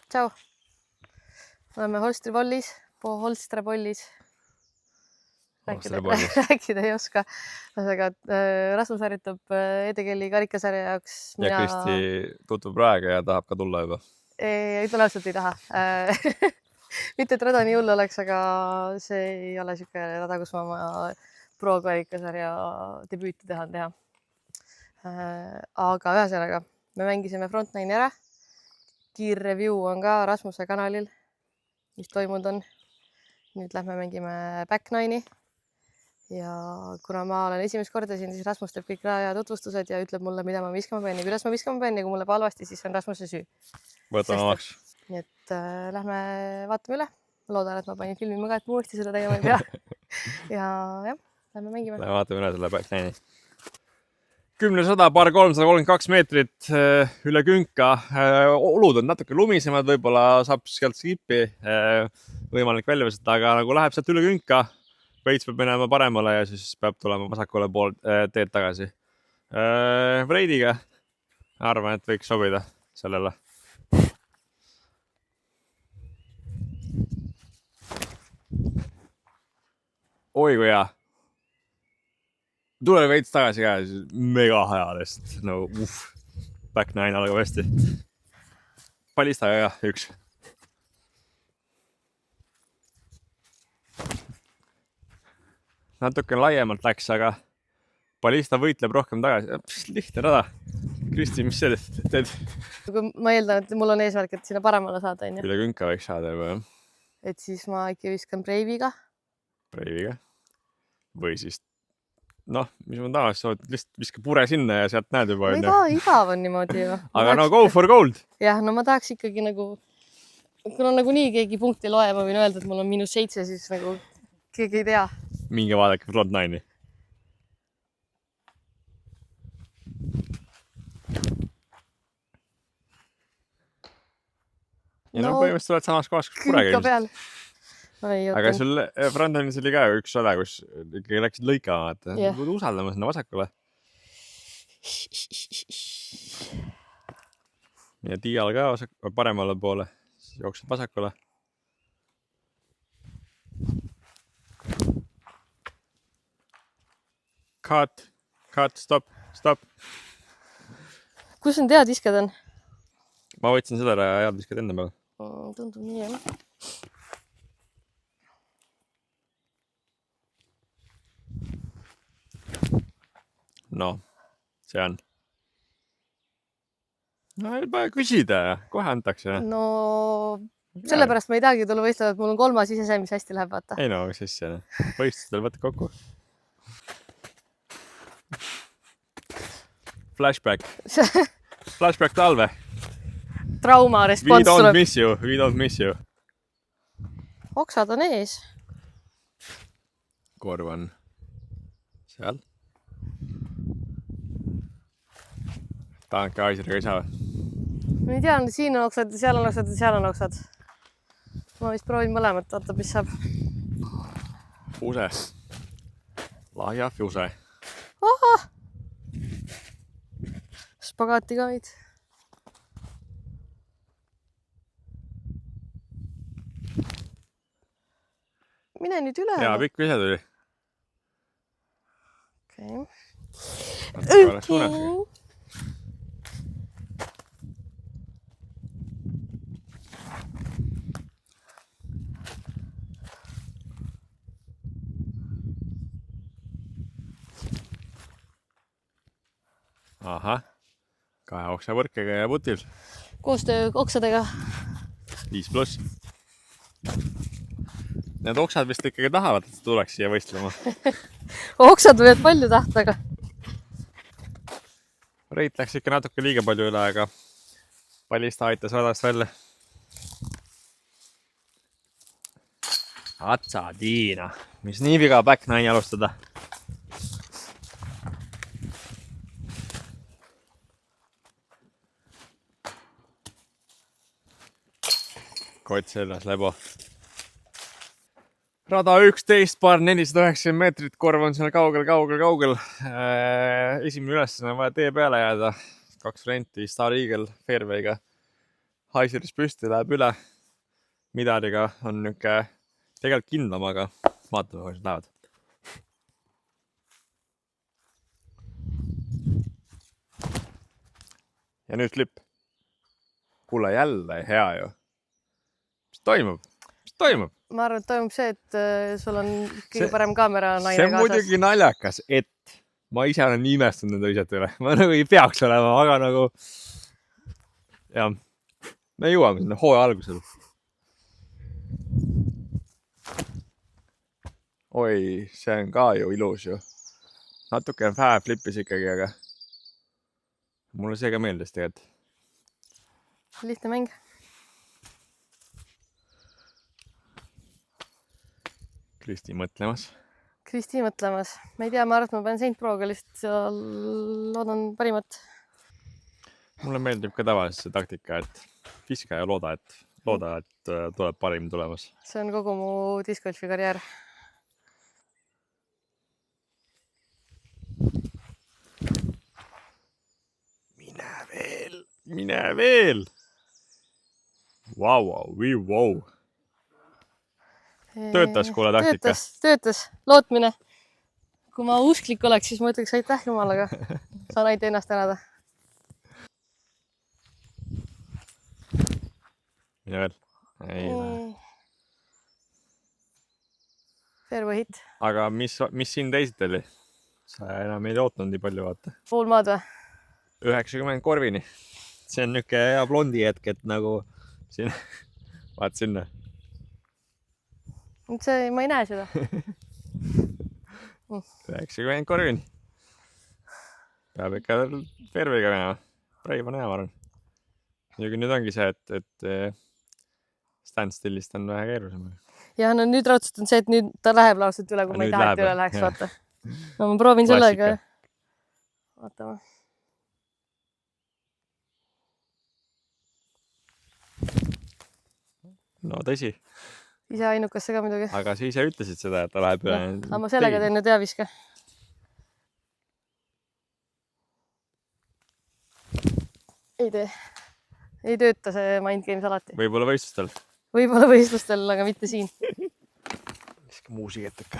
Tšau. Oleme Holstri-Pollis, Holstre-Pollis. Rääkida ei oska. Aga Rasmus harjutab edekelli karikasarja jaoks. Ja Kristi tutvub praegu ja tahab ka tulla juba. Ütle ausalt ei taha. Mitte, et rada nii hull oleks, aga see ei ole siuke rada, kus ma oma pro-karikasarja debüüti tahan teha. Aga ühesõnaga, me mängisime Frontline'i ära. Kiirreview on ka Rasmuse kanalil, mis toimunud on. Nüüd lähme mängime Back9-i. Ja kuna ma olen esimest korda siin, siis Rasmus teeb kõik raja tutvustused ja ütleb mulle, mida ma viskama pean ja kuidas ma viskama pean ja kui mulle halvasti, siis on Rasmuse süü. Võtan omaks. Nii et lähme vaatame üle. Ma loodan, et ma panin filmi ka, et ma uuesti seda tegema ei pea. Ja jah, lähme mängime. Lähme vaatame üle selle Back9-i. 10-100, par 332 meetrit üle künka. Olud on natuke lumisemad, võib-olla saab sealt skipi võimalik välja võtta, aga nagu läheb sealt üle künka, veits peab minema paremale ja siis peab tulema vasakule pool teed tagasi. Vreidiga arvan, et võiks sobida sellele. Oi kui hea. Tule veits tagasi ka, mega hajadest. No, Back9 algab hästi. Palistaga ka, üks. Natuke laiemalt läks, aga Palista võitleb rohkem tagasi. Lihtne rada. Kristi, mis see teed? Ma eeldan, et mul on eesmärk, et sinna paremale saada. Üle künka võiks saada juba, jah. Et siis ma ikka viskan Breiviga. Breiviga. Või siis mis ma tahaks, lihtsalt viska pure sinna ja sealt näed juba. Ma ei taha, igav on niimoodi ju. Aga no go for gold. Jah, no ma tahaks ikkagi nagu, kuna nagu nii keegi punkti loe, ma võin öelda, et mul on -7, siis nagu keegi ei tea. Minge vaadake Frontline'i. Ja no põhimõtteliselt oled samas kohas, kus purega künka peal. Aga sul Frontline'is oli ka üks oda, kus ikkagi läksid lõikama, et võid usaldama sinna vasakule. Ja Tiial ka paremale poole, siis jooksed vasakule. Cut, stop. Kus on teadviskad on? Ma võtsin seda teadviskad enda peale. Tundub nii, jah. No, see on. No, ei pea küsida, kohe antakse. No, sellepärast ma ei tahagi tulla võistlema, et mul on 3. ise see, mis hästi läheb, vaata. Ei no, mis asja. Võistlustel võtta kokku. Flashback talve. Trauma respons tuleb. We don't miss you. Oksad on ees. Korv on seal. Tahanke aiseriga ei saa. Ma ei tea, siin on oksad, seal on oksad ja seal on oksad. Ma vist proovin mõlemat, vaata, mis saab. Use. Lahja use. Aha! Spagaati ka võid. Mine nüüd üle. Jaa, pikk ise tuli. Okei. Aha. 2 oksa võrkega ja putil. Koostöö oksadega. 5+. Need oksad vist ikkagi tahavad, et tuleks siia võistlema. Oksad võivad palju tahta, aga... Reit läks ikka natuke liiga palju üle, aga Palista aitas radast välja. Atsa Tiina. Mis nii viga Back9 alustada? Kott seljas lebo. Rada 11, paar 490 meetrit, korv on seal kaugel. Esimene ülesanne on vaja tee peale jääda. 2 varianti, Star Eagle, Fairway'ga Haiseris püsti läheb üle. Midariga on niuke tegelikult kindlam, aga vaatame, kuidas lähevad. Ja nüüd flip. Kuule, jälle hea ju. Mis toimub? Ma arvan, et toimub see, et sul on kõige parem kaamera naine kaasas. See on muidugi naljakas, et ma ise olen nii imestunud nende asjad üle. Ma nagu ei peaks olema, aga nagu jah, me jõuame sinna hooaja algusel. Oi, see on ka ju ilus ju. Natuke on vähe flippis ikkagi, aga mulle see ka meeldis tegelikult. Lihtne mäng. Kristi mõtlemas. Ma ei tea, ma arvan, et ma pean Saint Proga lihtsalt loodan parimat. Mulle meeldib ka tavaliselt see taktika, et viska ja looda, et tuleb parim tulemas. See on kogu mu discgolfi karjäär. Mine veel! Vau. Töötas, kuule taktika. Töötas. Lootmine. Kui ma usklik oleks, siis ma ütleks aitäh jumalaga. Saan ainult ennast tänada. Mine veel. Ei lähe. Fairway hit. Aga mis siin teised oli? Sa enam ei lootnud nii palju, vaata. Pool maad või? 90 korvini. See on niuke hea blondi hetk, et nagu siin, vaat sinna. Ma ei näe seda. 90 korvini. Peab ikka fairway'ga minema. Praegu on hea, ma arvan. Nüüd ongi see, et standstillist on vähe keerulisem. Ja no nüüd raudselt on see, et nüüd ta läheb lauselt üle, kui ma ei taha, et üle läheks, vaata. No ma proovin sellega. Vaatame. No tõsi. Ise ainukasse ka muidugi. Aga sa ise ütlesid seda, et ta läheb üle. Aga ma sellega teen nüüd hea viske. Ei tee. Ei tööta see mind games alati. Võib-olla võistlustel. Aga mitte siin. Viske muusiket ikka.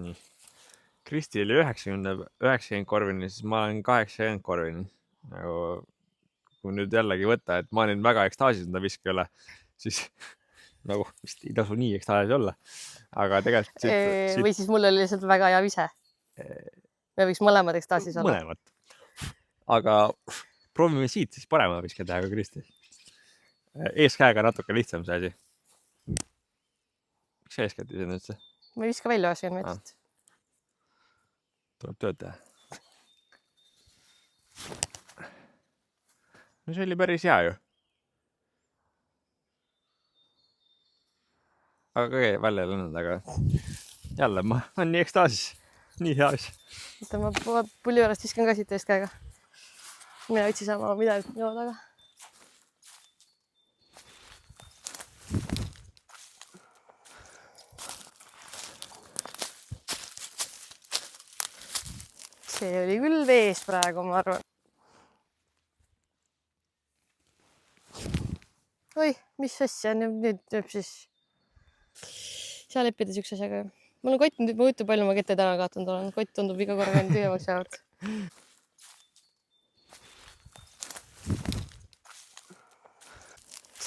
Nii. Kristi oli 90 korvini, siis ma olen 80 korvini. Nagu, kui nüüd jällegi võtta, et ma olin väga ekstaasis enda viske üle, siis nagu vist ei tasu nii ekstaasis olla. Aga tegelikult... Või siis mul oli lihtsalt väga hea vise. Me võiks mõlemad ekstaasis olla. Mõlemad. Aga proovime siit siis parema viske teha kui Kristi. Eeskäega natuke lihtsam see asi. Miks sa eeskätt ise nüüd see? Ma ei viska välja 80 meetrit. Tuleb tööd teha. No see oli päris hea ju. Aga kõige välja ei läinud, aga jälle ma olen nii ekstaasis. Nii hea asja. Ma pulli juurest viskan ka siit eest käega. Mina otsi sama midagi joo taga. See oli küll vees praegu, ma arvan. Oi, mis asja nüüd tööb siis? Saa leppida üks asjaga. Mul on kott nüüd, ma ütlen palju ma kette täna kaotanud olen. Kott tundub iga korra tühjemaks jäävad.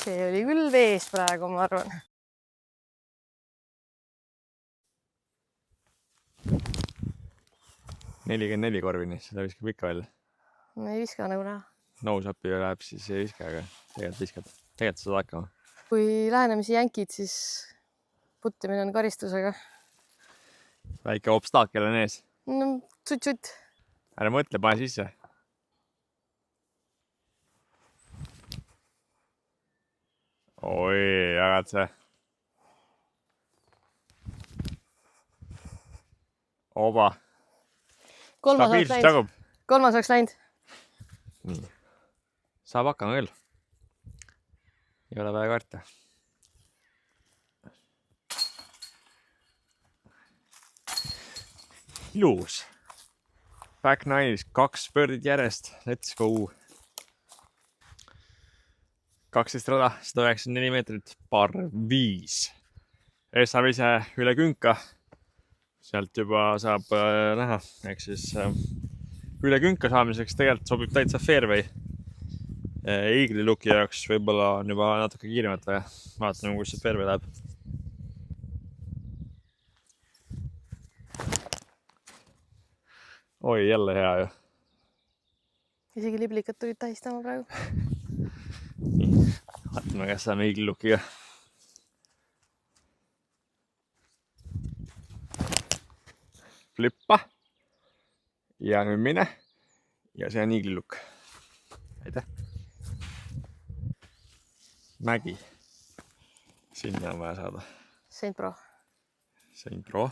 See oli küll vees praegu, ma arvan. $44 korvini, seda viskab ikka välja. Ma ei viska nagu näha. No-shopi läheb, siis ei viska, aga tegelikult viskad. Tegelikult saad hakkama. Kui lähenemisi jänkid, siis puttimine on karistusega. Väike obstaakel on ees. No, tsutt. Ära mõtle, pane sisse. Oi, jagad see. Oba. Kolmas oleks läinud. Nii. Saab hakkama küll. Ei ole vaja karta. Ilus. Back nine'is 2 birdid järjest. Let's go. 12 rada, 194 meetrit, par 5. Ees saab ise üle künka. Sealt juba saab näha. Ehk siis üle künka saamiseks tegelikult sobib täitsa fairway. Eagle'i looki jaoks võib-olla on juba natuke kiiremat vaja. Vaatame, kus see fairway läheb. Oi, jälle hea ju. Isegi liblikad tulid tähistama praegu. Vaatame, kas saame Eagle'i lookiga. Flippa. Ja nüüd mine. Ja see on Eagle'i look. Aitäh. Mägi. Sinna on vaja saada. Saint Pro. Saint Pro.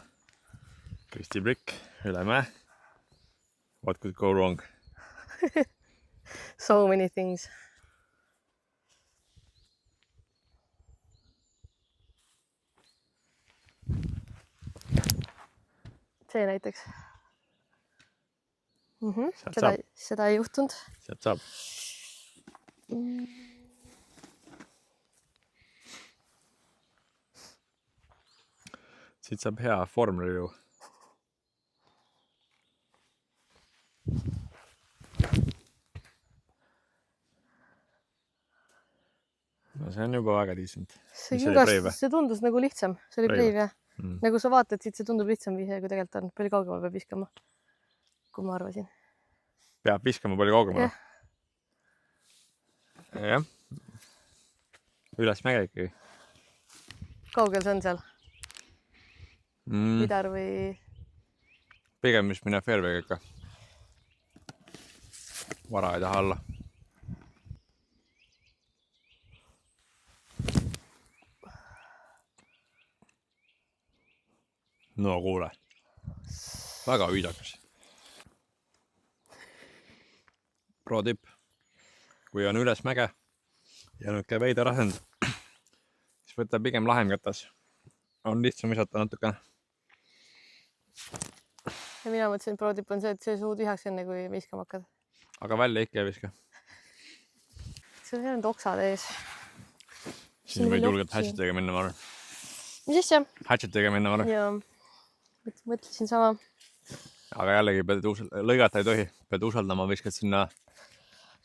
Kristi Brick. Üle mäe. What could go wrong? So many things. See näiteks. Seda ei juhtunud. Sealt saab. Siit saab hea form review. No see on juba väga decent. See tundus nagu lihtsam. See oli brave, jah. Nagu sa vaatad siit, see tundub lihtsam viise, kui tegelikult on. Palju kaugemal peab viskama, kui ma arvasin. Peab viskama palju kaugemale? Jah. Üles mäge ikkagi. Kaugel see on seal? Pidar või? Pigem vist mine fairway'ga ikka. Vara ei taha alla. No kuule. Väga viidakas. Pro tipp. Kui on üles mäge ja nüüd käib veida rasend, siis võtta pigem lahem kätas. On lihtsam visata natuke. Ja mina mõtlesin, et pro tipp on see, et see suu tühjaks enne, kui viskama hakkad. Aga välja ikka ei viska. See on need oksad ees. Siin võid julgelt hatchetiga minna, ma arvan. Mis asja? Hatchetiga minna, ma arvan. Jaa. Mõtlesin sama. Aga jällegi lõigata ei tohi. Pead usaldama, viskad sinna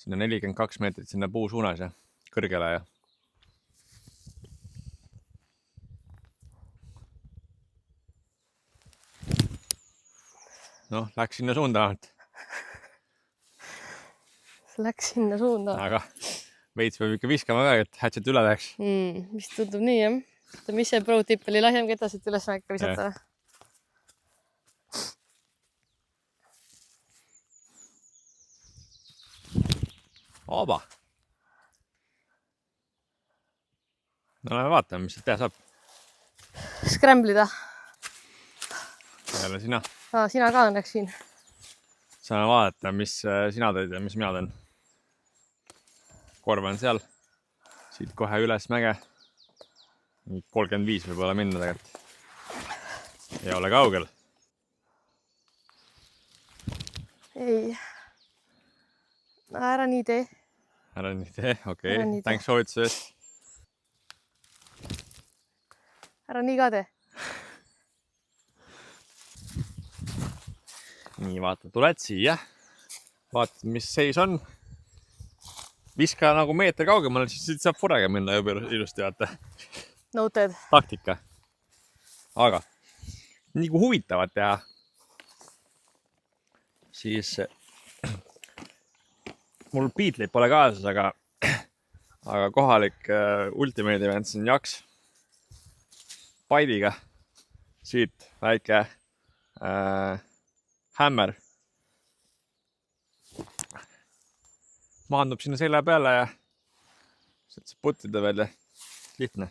42 meetrit sinna puu suunas ja kõrgele ja. Noh, läks sinna suunda ainult. Läks sinna suunda. Aga veits peab ikka viskama ka, et hatchet üle läheks. Mis tundub nii, jah. Mis see pro tipp oli lahjem ketasit üles mäkka visata? Oba. No vaatame, mis teha saab. Scramblida. Jälle sina. Sina ka õnneks siin. Saame vaadata, mis sina tõid ja mis mina teen. Korv on seal. Siit kohe üles mäge. 35 võib olla minna tegelikult. Ei ole kaugel. Ei. Ära nii tee. Ära nii tee, okei. Thanks soovituse eest. Ära nii ka tee. Nii, vaata, tuled siia. Vaatad, mis seis on. Viska nagu meeter kaugemale, siis siit saab furega minna juba ilusti, vaata. Noted. Taktika. Aga nii kui huvitavat teha, siis mul Beatlit pole kaasas, aga kohalik Ultimate Events on jaks paidiga. Siit väike hämmer maandub sinna selja peale ja sealt saab puttida veel ja lihtne.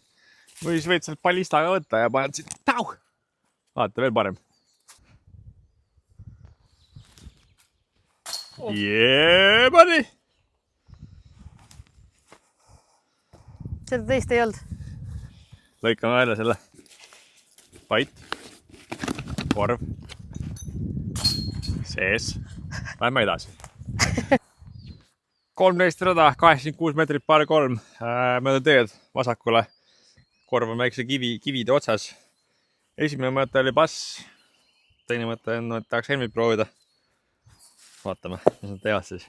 Või siis võid sealt ballistaga võtta ja paned siit tau! Vaata, veel parem. Yeah, buddy! Seda teist ei olnud. Lõikame välja selle. Pait. Korv. Sees. Lähme edasi. 13 rada, 86 meetrit par 3 mööda teed vasakule. Korv on väikse kivide otsas. Esimene mõte oli bass. Teine mõte on, et tahaks helmit proovida. Vaatame, mis nad teevad siis.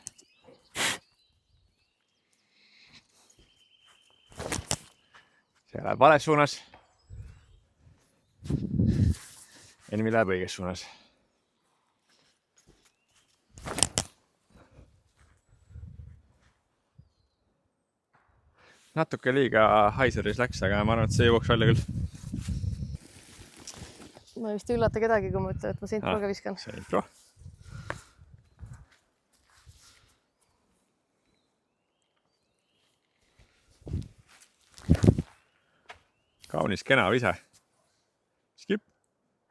See läheb vales suunas. Helmi läheb õiges suunas. Natuke liiga Haiseris läks, aga ma arvan, et see jõuaks välja küll. Ma vist ei üllata kedagi, kui ma ütlen, et ma Saint Proga viskan. Saint Pro. Kaunis kena vise. Skip.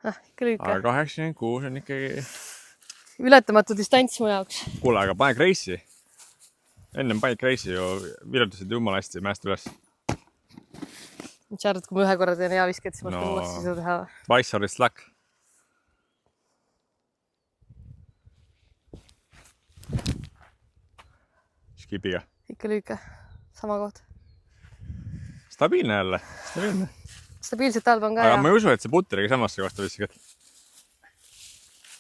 Ikka lüüke. Aga 86 on ikkagi... Ületamatu distants mu jaoks. Kuule, aga pane Grace'i. Ennem pani Grace'i ju virutasid jumala hästi mäest üles. Sa arvad, kui ma ühe korra teen hea visket, siis ma oskan uuesti seda teha. Vaissarid slack. Skipiga. Ikka lüüke. Sama koht. Stabiilne jälle. Stabiilne. Stabiilset talba on ka aga hea. ma ei usu, et see puteriga samasse kohta viskad.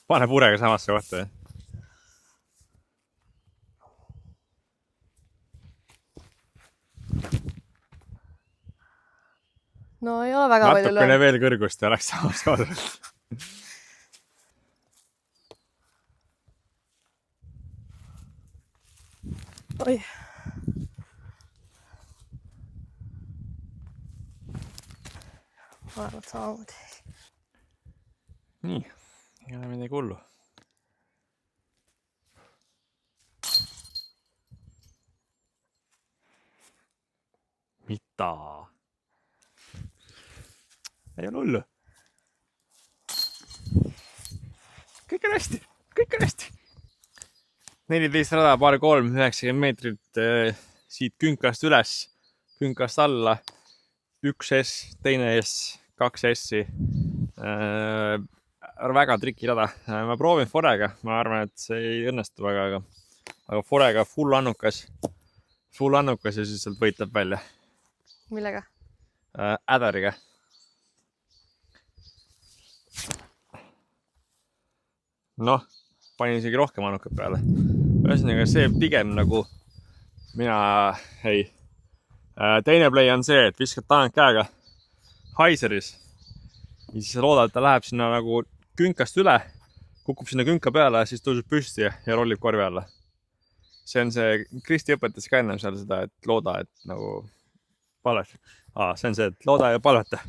Pane purega samasse kohta. No ei ole väga palju natukene veel kõrgust ja läks samas kohta. Oi. Ma arvan, samamoodi. Nii, ei ole midagi hullu. Mida? Ei ole hullu. Kõik on hästi, kõik on hästi. 14 rada, par 3, 90 meetrit siit künkast üles, künkast alla. 1 S, teine S, 2 S-i. Väga triki rada. Ma proovin forega, ma arvan, et see ei õnnestu väga, aga forega full annukas ja siis sealt võitleb välja. Millega? Ädariga. Noh, panin isegi rohkem annukat peale. Ühesõnaga see pigem nagu teine play on see, et viskad tank käega Haiseris ja siis loodad, et ta läheb sinna nagu künkast üle, kukub sinna künka peale ja siis tõuseb püsti ja rollib korvi alla. See on see, Kristi õpetas ka ennem seal seda, et looda, et nagu palvet. See on see, et looda ja palveta.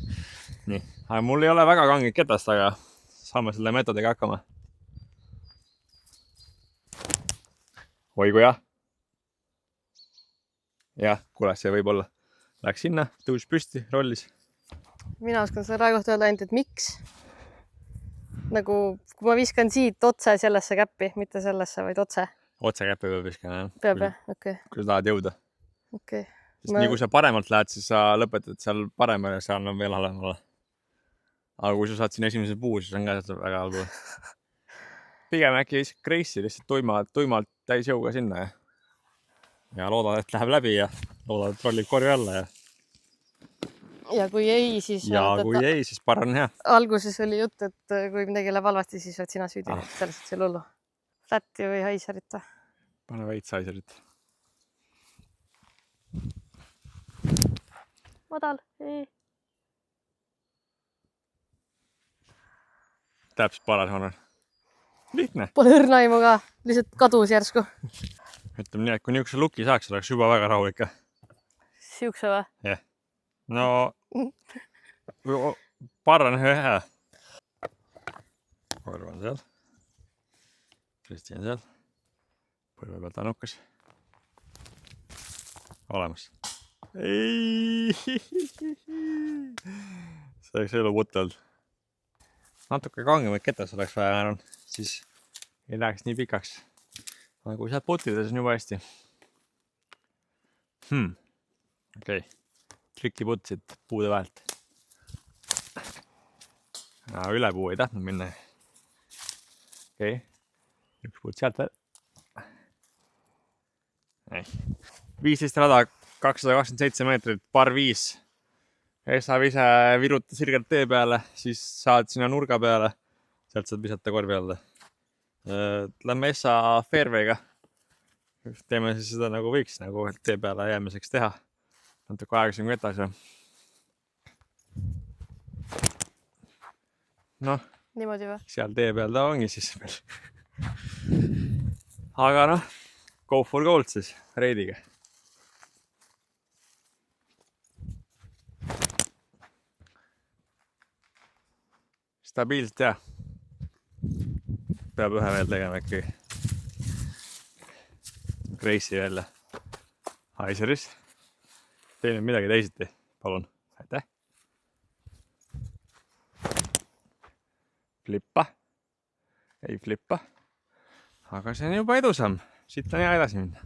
Nii, aga mul ei ole väga kangid ketast, aga saame selle metodiga hakkama. Oi kui jah. Jah, kuule, see võib olla. Läks sinna, tõus püsti, rollis. Mina oskan selle raja kohta öelda ainult, et miks. Nagu, kui ma viskan siit otse sellesse käppi, mitte sellesse, vaid otse. Otse käppi peab viskama, jah? Peab, jah? Okei. Kui sa tahad jõuda. Okei. Sest nii kui sa paremalt lähed, siis sa lõpetad seal paremale ja seal on veel halvemale. Aga kui sa saad siin esimese puu, siis on ka väga halbu. Pigem äkki Grace'i lihtsalt tuimalt täis jõuga sinna ja loodad, et läheb läbi ja loodad, et rollib korvi alla ja kui ei, siis... Ja kui ei, siis paran hea. Alguses oli jutt, et kui midagi läheb halvasti, siis oled sina süüdi. Selles et see lullu. Flätti või Haiserit? Pane veits Haiserit. Madal. Täpselt paras on. Lihtne. Pole õrna aimu ka. Lihtsalt kadus järsku. Ütleme nii, et kui niisuguse luki saaks, oleks juba väga rahulik. Siukse või? Jah. No, parran hea. Korv on seal. Kristi on seal. Põlve pealt annukas. Olemas. Ei! See oleks elu putteld. Natuke kangemaid ketas oleks vaja, siis ei läheks nii pikaks. Aga kui saad putides, on juba hästi. Okei. Trikki putsid puude vahelt. Üle puu ei tahtnud minna. Okei. üks puut sealt veel. 15 rada, 227 meetrit, par 5. Esa ise viruta sirgelt tee peale, siis saad sinna nurga peale. Sealt saad visata korvi alla. Lähme Esa fairway'ga. Teeme siis seda nagu võiks nagu tee peale jäämiseks teha. Natuke aega siin vetas ja. Noh, Niimoodi või? seal tee peal ta ongi siis meil. Aga noh, go for gold siis reidiga. Stabiilselt jah. Peab ühe veel tegema äkki. Grace'i välja. Heiseris. Tee nüüd midagi teisiti, palun. Aitäh. Flippa. Ei flippa. Aga see on juba edusam. Siit on hea edasi minna.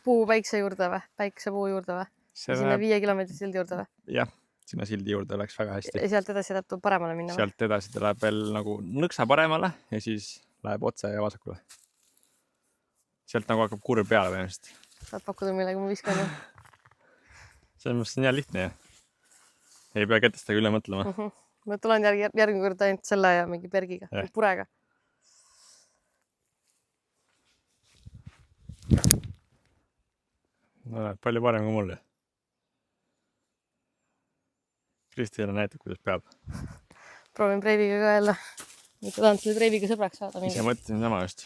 Puu päikse juurde või? Päiksepuu juurde või? Sinna 5 kilomeetri sildi juurde või? Jah. Sinna sildi juurde läks väga hästi. Ja sealt edasi läheb paremale minna või? Sealt edasi ta läheb veel nagu nõksa paremale ja siis läheb otse ja vasakule. Sealt nagu hakkab kurv peale tõenäoliselt. Saad pakkuda millega ma viskan ju. Selles mõttes on hea lihtne ja ei pea ketestega üle mõtlema. Ma tulen järgmine kord ainult selle ja mingi pergiga, purega. No näed, palju parem kui mul. Kristjana näitab, kuidas peab. Proovin Breiviga ka jälle. Mitte tahan selle Breiviga sõbraks saada. Ise mõtlesin sama just.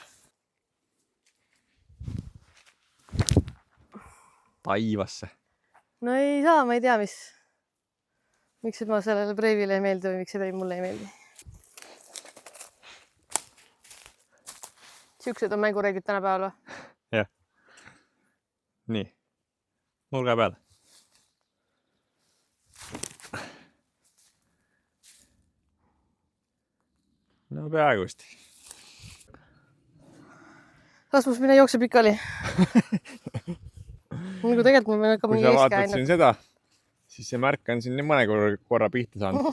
Taivasse. No ei saa, ma ei tea, miks ma sellele Breivile ei meeldi või miks see mulle ei meeldi. Siuksed on mängureeglid tänapäeval või? Jah. Nii. Nurga peale. No peaaegu vist. Rasmus, mine jookse pikali. Nagu tegelikult ma pean hakkama nii eeskäe. Kui sa vaatad siin seda, siis see märk on siin nii mõne korra pihta saanud.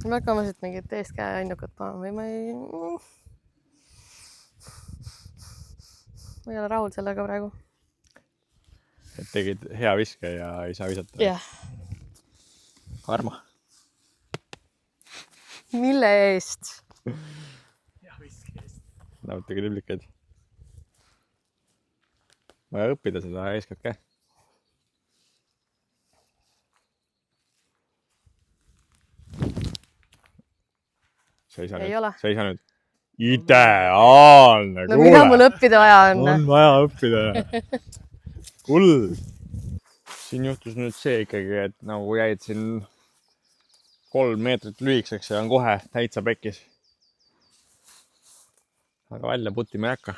Me hakkame siit mingit eeskäe ainukat panema või ma ei ole rahul sellega praegu. Et tegid hea viske ja ei saa visata. Jah. Arma. Mille eest? Hea viske eest. Nautige liblikaid. Vaja õppida seda eeskätt ka. Seisa nüüd. Ideaalne. No mida mul õppida vaja on? On vaja õppida. Kull. Siin juhtus nüüd see ikkagi, et nagu jäid siin 3 meetrit lühikseks ja on kohe täitsa pekkis. Aga välja putima ei hakka.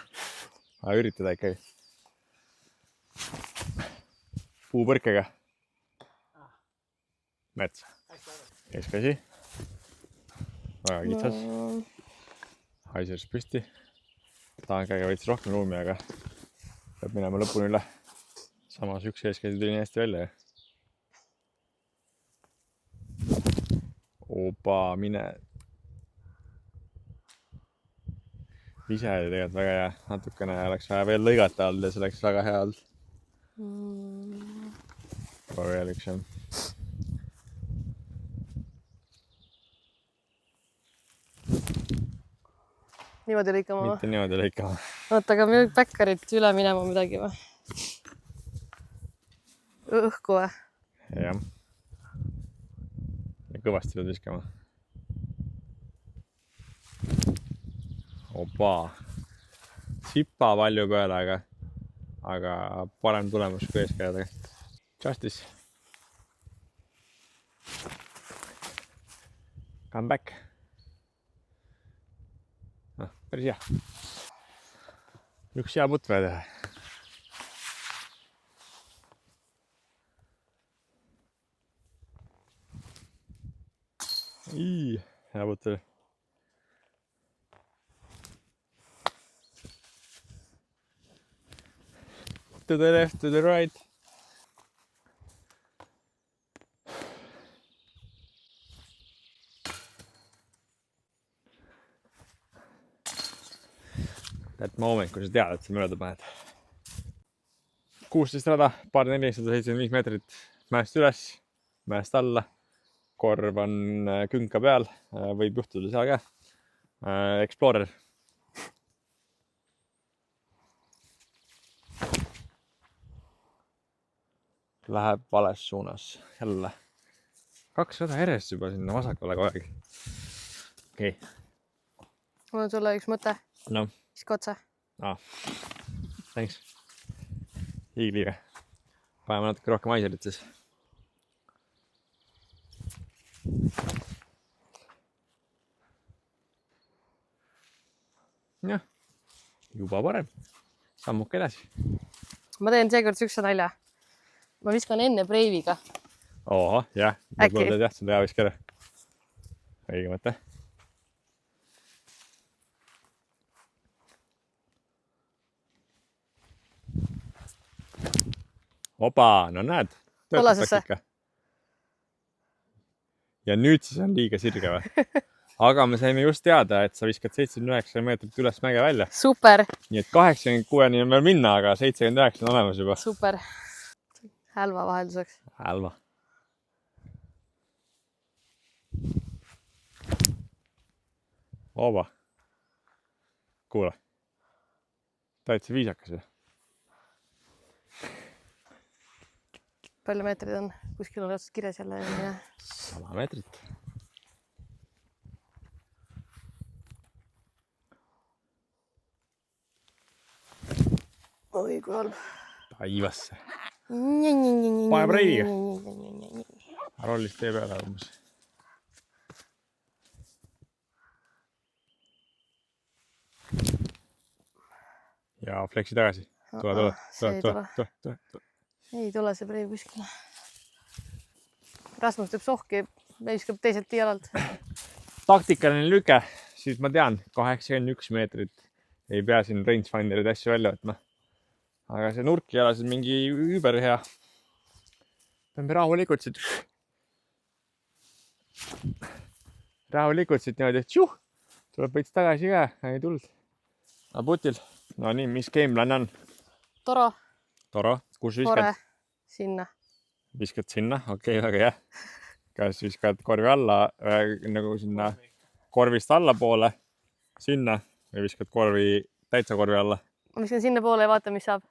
Vaja üritada ikkagi. Puupõrkega. Mets. Keskkäsi. Väga kitsas. Haiseris püsti. Tahan käiga veits rohkem ruumi, aga peab minema lõpuni üle. Samas üks eeskäsi tuli nii hästi välja. Opa, mine. Ise oli tegelikult väga hea. Natukene oleks vaja veel lõigata all ja see oleks väga hea all. Väga veel üks on. Niimoodi lõikama või? Mitte niimoodi lõikama. Oota, aga meil päkkarit üle minema midagi või? Õhku või? Jah. Ja kõvasti pead viskama. Opa. Sipa palju peale, aga parem tulemus kui eeskäjadega. Justice. Come back. Päris hea. Üks hea putt vaja teha. Hea putt oli. To the left, to the right. moment, kui sa tead, et sa mööda paned. 16 rada, paar 475 meetrit mäest üles, mäest alla. Korv on künka peal, võib juhtuda seal ka. Explorer. Läheb vales suunas. Jälle. 2 rada järjest juba sinna vasakule kogu aeg. Okei. Mul on sulle üks mõte. No. Viska otsa. Thanks. Hiigliga. Paneme natuke rohkem aiserit siis. Jah, juba parem. Sammuke edasi. Ma teen seekord sükse nalja. Ma viskan enne breiviga. Oho, jah. Äkki? Tead jah, seda hea viskada. Õige mõte. Opa, no näed. Kollasesse. Ja nüüd siis on liiga sirge või? Aga me saime just teada, et sa viskad 79 meetrit üles mäge välja. Super. Nii et 86-ni on veel minna, aga 79 on olemas juba. Super. Hälva vahelduseks. Hälva. Oba. Kuule. Täitsa viisakas ju. Palju meetrid on? Kuskil on otsast kirjas jälle. 100 meetrit. Oi, kui halb. Taivasse. Paneb reiga. Rollist tee peale umbes. Ja flexi tagasi. Tule. Ei tule see breiv kuskile. Rasmus teeb sohki, viskab teiselt jalalt. Taktikaline lüke, siis ma tean, 81 meetrit. Ei pea siin rangefinderid asju välja võtma. Aga see nurki jalasid mingi überhea. Peame rahulikult siit niimoodi, et tuleb võits tagasi ka, ei tuld. Abutil. No nii, mis gameplan on? Toro. Kus viskad? Tore. Sinna. Viskad sinna? Okei, väga hea. Kas viskad korvi alla, nagu sinna korvist alla poole, sinna või viskad korvi täitsa korvi alla? Ma viskan sinna poole ja vaatan, mis saab.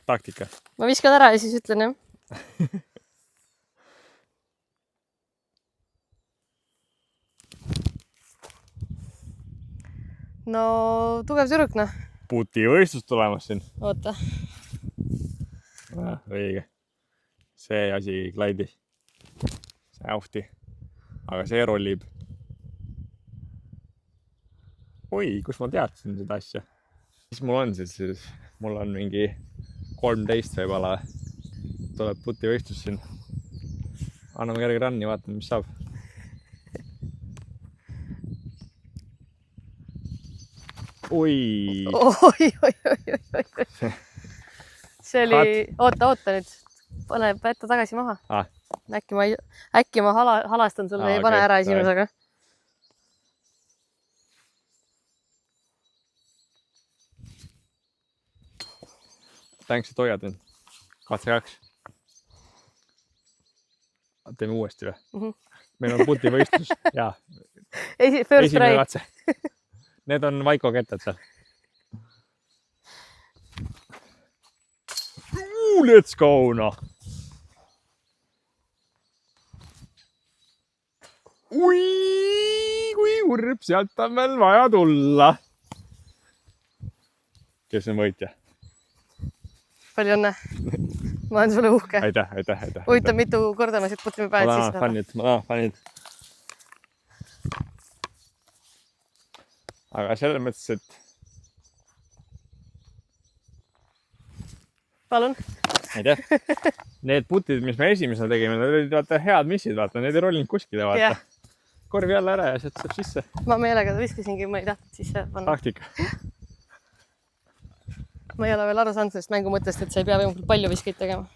Taktika. Ma viskan ära ja siis ütlen, jah. No, tugev tüdruk, noh. Puti võistlus tulemas siin. Oota. Õige. See asi klaidi. See auhti. Aga see rollib. Oi, kus ma teadsin seda asja? Mis mul on siis? Mul on mingi 13 võib-olla. Tuleb puti võistlus siin. Anname kerge ranni, vaatame, mis saab. Oi. See oli, oota nüüd. Pane pätta tagasi maha. Äkki ma halastan sulle, ei pane ära esimesega. Tänks, et hoiad nüüd. Katse 2. Teeme uuesti või? Meil on puti võistlus. Jaa. First try. Katse. Need on Vaiko kettad seal. Let's go, noh. Ui, kui urb, sealt on veel vaja tulla. Kes on võitja? Palju õnne. Ma olen sulle uhke. Aitäh. Huvitav, mitu korda me siit putime päevad sisse. Ma tahan fannid. Aga selles mõttes, et... Palun. Aitäh. Need putid, mis me esimesena tegime, need olid head missid, vaata. Need ei rollinud kuskile, vaata. Yeah. Korvi alla ära ja sealt saab sisse. Ma meelega viskasingi, ma ei tahtnud sisse panna. Taktika. Ma ei ole veel aru saanud sellest mängu mõttest, et sa ei pea võimalikult palju viskeid tegema.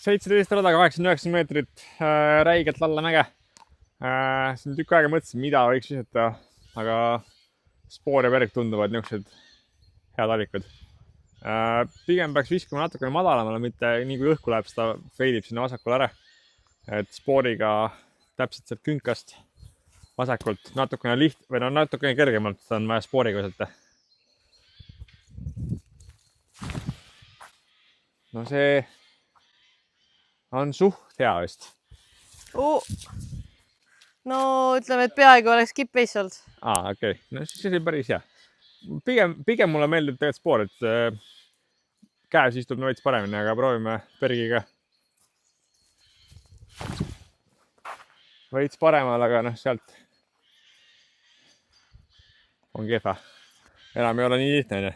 17 radaga 89 meetrit räigelt alla mäge. Siin tükk aega mõtlesin, mida võiks visata. aga Spoor ja Berg tunduvad niisugused head valikud. Pigem peaks viskama natukene madalamale, mitte nii kui õhku läheb, seda feilib sinna vasakule ära. Et Spooriga täpselt sealt künkast vasakult natukene natukene kergemalt on vaja Spooriga võtta. No see on suht hea vist. No ütleme, et peaaegu oleks skip-pace olnud. Okei. No siis oli päris hea. Pigem mulle meeldib tegelikult Spoor, et käes istub veits paremini, aga proovime Bergiga. Veits paremal, aga sealt on kehva. Enam ei ole nii lihtne.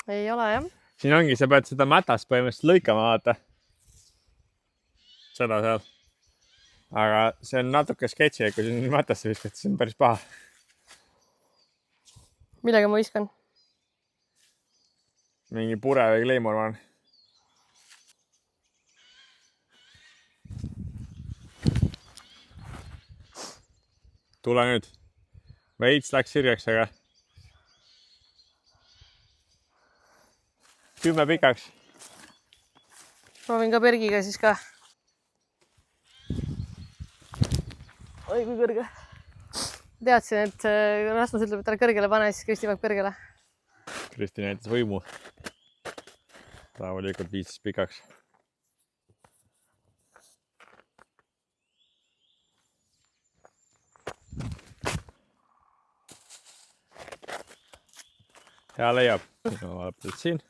Ei ole, jah. Siin ongi, sa pead seda mätast põhimõtteliselt lõikama, vaata. Seda seal. Aga see on natuke sketši, kui siin mätasse viskad, see on päris paha. Millega ma viskan? Mingi pure või kleimur on. Tule nüüd. Veits läks sirjaks, aga 10 pikaks. Proovin ka Bergiga siis ka. Oi, kui kõrge. Teadsin, et Rasmus ütleb, et ära kõrgele pane, siis Kristi paneb kõrgele. Kristi näitas võimu. Rahulikult 15 pikaks. Hea leiab. Vaadatud siin.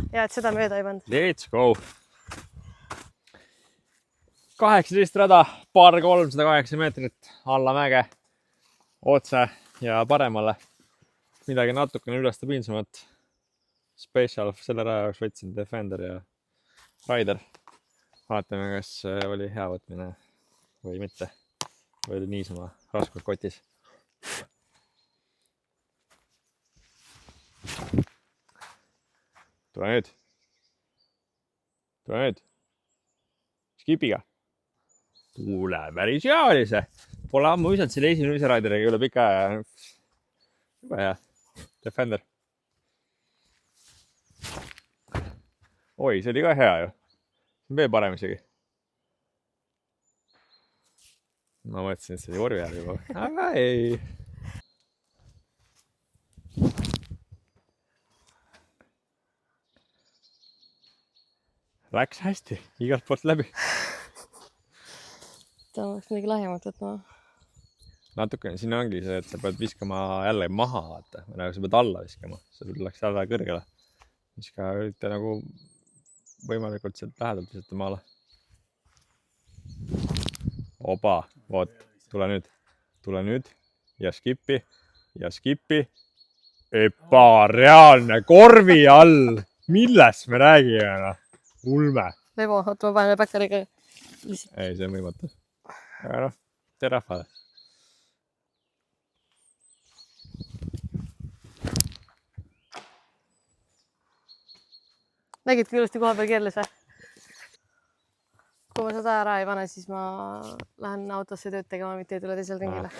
Ja, et seda mööda ei pannud. Let's go! 18 rada, paar 308 meetrit alla mäge, otse ja paremale. Midagi natukene üle stabiilsemat. Special selle raja jaoks võtsin Defender ja Rider. Vaatame, kas oli hea võtmine või mitte. Või oli niisama raskelt kotis. Tule nüüd. Tule nüüd. Skipiga. Tule, päris hea oli see. Pole ammu visanud selle esimese Rideriga üle pika aja. Juba hea. Defender. Oi, see oli ka hea ju. See on veel parem isegi. Ma mõtlesin, et see oli vormi ajal juba. Aga ei. Läks hästi, igalt poolt läbi. Ta oleks midagi lahjemat võtma. Natukene siin ongi see, et sa pead viskama jälle maha, vaata. Nagu sa pead alla viskama. See läks jälle kõrgele. Viska ürita nagu võimalikult sealt lähedalt visata maale. Oba, voot, tule nüüd. Tule nüüd ja skipi. Ja skipi. Ebareaalne korvi all. Millest me räägime? Ulme. Lebo, oot, ma panen backeriga. Ei, see on võimatu. Aga noh, tere rahvale. Nägid, kui ilusti koha peal keerles või? Kui ma seda ära ei pane, siis ma lähen autosse tööd tegema, mitte ei tule teisel ringile.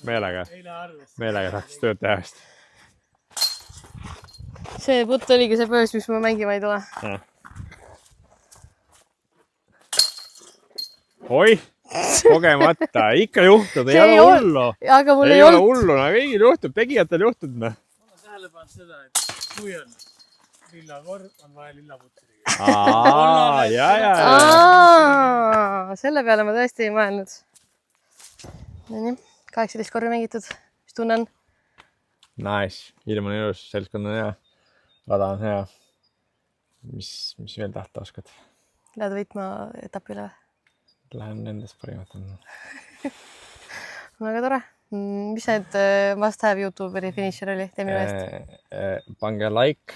Meelega tahtis tööd teha vist. See putt oligi see pöös, mis ma mängima ei tule. Oi, kogemata. Ikka juhtud, ei ole hullu. Aga mul ei ole hullu, aga kõigil juhtub, tegijatel juhtub. Ma olen tähele pannud seda, et kui on lilla korv, on vaja lilla putriga. Selle peale ma tõesti ei mõelnud. Nii, 18 korvi mängitud. Mis tunne on? Nice. Ilm on ilus, seltskond on hea. Rada on hea. Mis veel tahta oskad? Lähed võitma etapile? Lähen nendest parimat on. Väga tore. Mis need must have YouTuberi finisher oli? Tee minu eest. Pange like,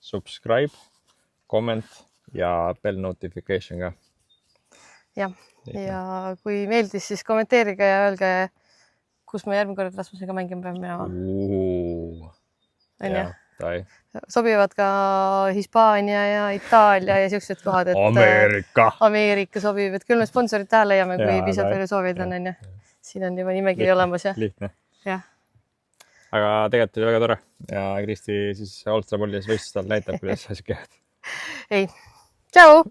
subscribe, comment ja bell notification ka. Jah. Ja kui meeldis, siis kommenteerige ja öelge, kus me järgmine kord Rasmusega mängima peame minema. On ju? sobivad ka Hispaania ja Itaalia ja siuksed kohad, et Ameerika sobib, et küll me sponsorid tähe leiame, kui piisavalt palju soovijaid on, onju. siin on juba nimekiri olemas ja. Lihtne. Jah. Aga tegelikult oli väga tore ja Kristi siis Allstar Mullis võistlustel näitab, kuidas asjad käivad. Ei. Tšau!